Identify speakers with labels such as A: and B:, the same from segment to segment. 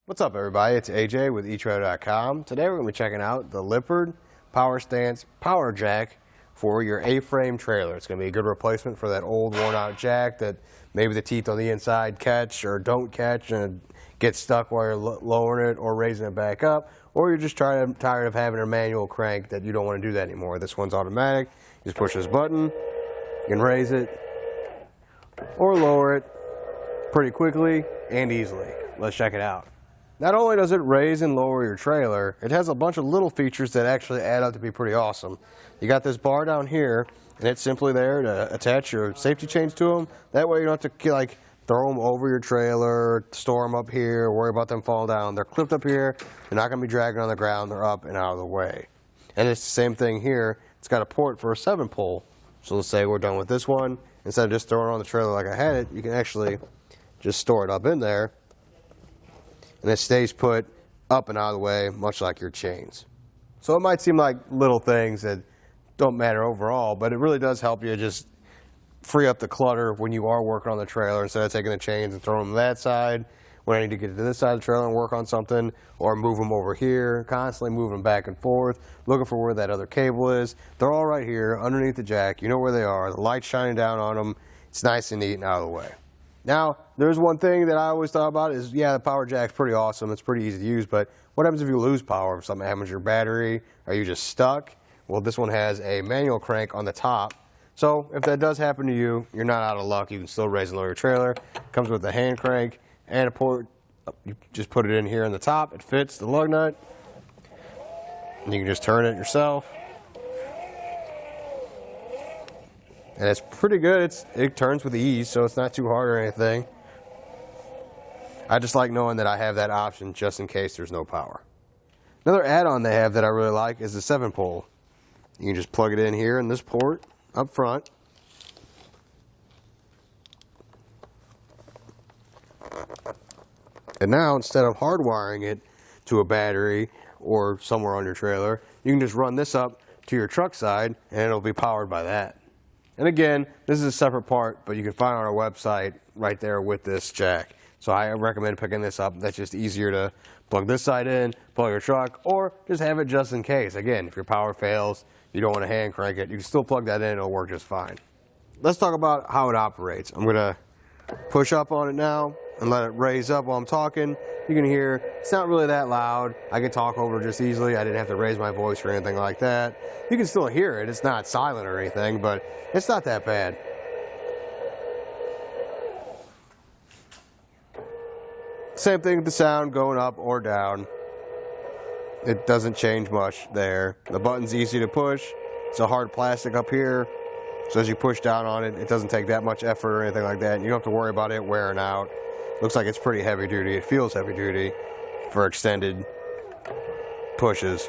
A: What's up, everybody? It's AJ with etrailer.com. Today we're going to be checking out the Lippert Power Stance Power Jack for your A-frame trailer. It's going to be a good replacement for that old worn-out jack that maybe the teeth on the inside catch or don't catch and get stuck while you're lowering it or raising it back up, or you're just tired of having a manual crank that you don't want to do that anymore. This one's automatic. You just push this button, you can raise it or lower it pretty quickly and easily. Let's check it out. Not only does it raise and lower your trailer, it has a bunch of little features that actually add up to be pretty awesome. You got this bar down here, and it's simply there to attach your safety chains to them. That way you don't have to like throw them over your trailer, store them up here, worry about them falling down. They're clipped up here. They're not going to be dragging on the ground. They're up and out of the way. And it's the same thing here. It's got a port for a 7-pole. So let's say we're done with this one. Instead of just throwing it on the trailer like I had it, you can actually just store it up in there. And it stays put up and out of the way, much like your chains. So it might seem like little things that don't matter overall, but it really does help you just free up the clutter when you are working on the trailer, instead of taking the chains and throwing them to that side when I need to get to this side of the trailer and work on something, or move them over here, constantly moving back and forth, looking for where that other cable is. They're all right here underneath the jack. You know where they are. The light's shining down on them. It's nice and neat and out of the way. Now, there's one thing that I always thought about is, yeah, the power jack's pretty awesome. It's pretty easy to use, but what happens if you lose power? If something happens to your battery? Are you just stuck? Well, this one has a manual crank on the top. So if that does happen to you, you're not out of luck. You can still raise and lower your trailer. It comes with a hand crank and a port. You just put it in here on the top. It fits the lug nut. And you can just turn it yourself. And it's pretty good. It turns with ease, so it's not too hard or anything. I just like knowing that I have that option just in case there's no power. Another add-on they have that I really like is the 7-pole. You can just plug it in here in this port up front. And now, instead of hardwiring it to a battery or somewhere on your trailer, you can just run this up to your truck side and it'll be powered by that. And again, this is a separate part, but you can find it on our website right there with this jack. So I recommend picking this up. That's just easier to plug this side in, plug your truck, or just have it just in case. Again, if your power fails, you don't want to hand crank it, you can still plug that in, it'll work just fine. Let's talk about how it operates. I'm going to push up on it now and let it raise up while I'm talking. You can hear it's not really that loud. I can talk over it just easily. I didn't have to raise my voice or anything like that. You can still hear it. It's not silent or anything, but it's not that bad. Same thing with the sound going up or down. It doesn't change much there. The button's easy to push. It's a hard plastic up here. So as you push down on it, it doesn't take that much effort or anything like that. You don't have to worry about it wearing out. Looks like it's pretty heavy duty. It feels heavy duty for extended pushes.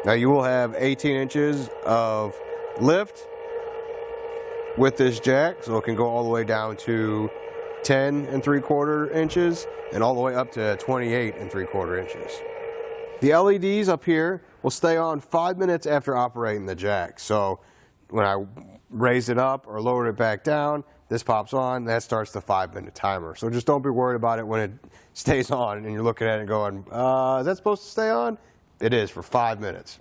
A: Now you will have 18 inches of lift with this jack, so it can go all the way down to 10 3/4 inches and all the way up to 28 3/4 inches. The LEDs up here will stay on 5 minutes after operating the jack. So when I raise it up or lower it back down, this pops on, that starts the 5-minute timer. So just don't be worried about it when it stays on and you're looking at it going, is that supposed to stay on? It is for 5 minutes.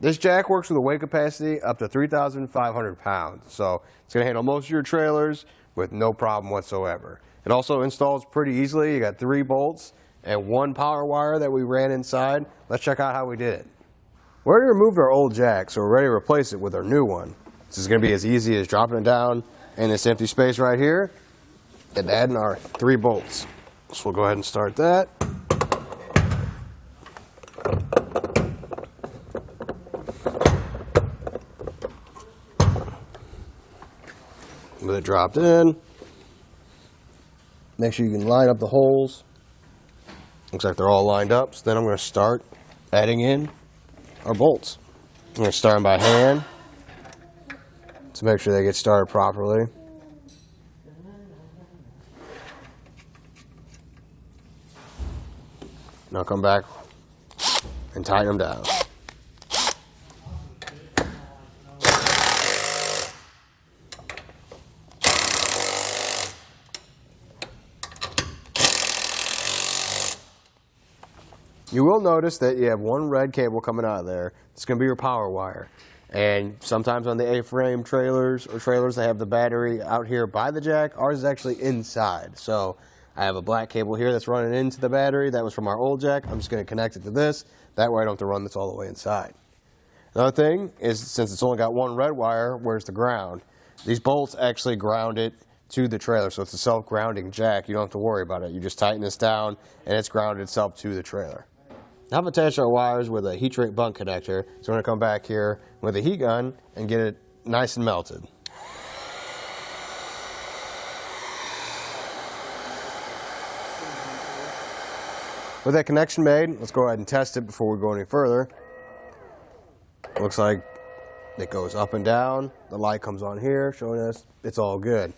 A: This jack works with a weight capacity up to 3,500 pounds. So it's going to handle most of your trailers with no problem whatsoever. It also installs pretty easily. You got 3 bolts and 1 power wire that we ran inside. Let's check out how we did it. We already removed our old jack, so we're ready to replace it with our new one. This is going to be as easy as dropping it down in this empty space right here and adding our 3 bolts. So we'll go ahead and start that. With it dropped in, make sure you can line up the holes. Looks like they're all lined up, so then I'm going to start adding in our bolts. I'm going to start them by hand to make sure they get started properly. And I'll come back and tighten them down. You will notice that you have one red cable coming out of there. It's going to be your power wire. And sometimes on the A-frame trailers or trailers that have the battery out here by the jack, ours is actually inside. So I have a black cable here that's running into the battery. That was from our old jack. I'm just going to connect it to this. That way I don't have to run this all the way inside. Another thing is, since it's only got one red wire, where's the ground? These bolts actually ground it to the trailer, so it's a self-grounding jack. You don't have to worry about it. You just tighten this down, and it's grounded itself to the trailer. Now I've attached our wires with a heat shrink bunk connector, so I'm going to come back here with a heat gun and get it nice and melted. With that connection made, let's go ahead and test it before we go any further. Looks like it goes up and down. The light comes on here, showing us it's all good.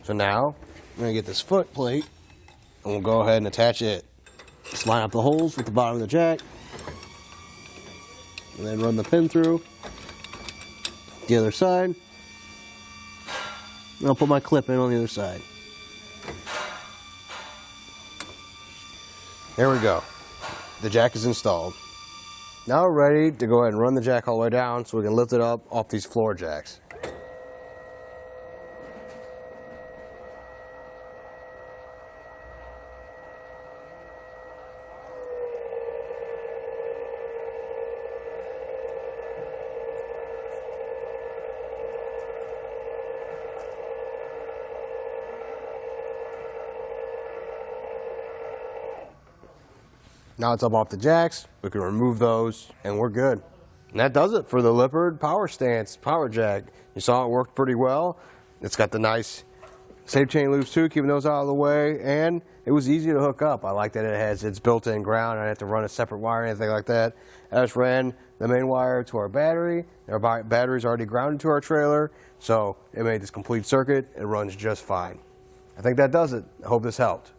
A: So now, I'm going to get this foot plate, and we'll go ahead and attach it. Just line up the holes with the bottom of the jack, and then run the pin through the other side. And I'll put my clip in on the other side. There we go. The jack is installed. Now we're ready to go ahead and run the jack all the way down so we can lift it up off these floor jacks. Now it's up off the jacks, we can remove those, and we're good. And that does it for the Lippert Power Stance Power Jack. You saw it worked pretty well. It's got the nice safe chain loops too, keeping those out of the way, and it was easy to hook up. I like that it has its built-in ground. I didn't have to run a separate wire or anything like that. I just ran the main wire to our battery. Our battery's already grounded to our trailer, so it made this complete circuit. It runs just fine. I think that does it. I hope this helped.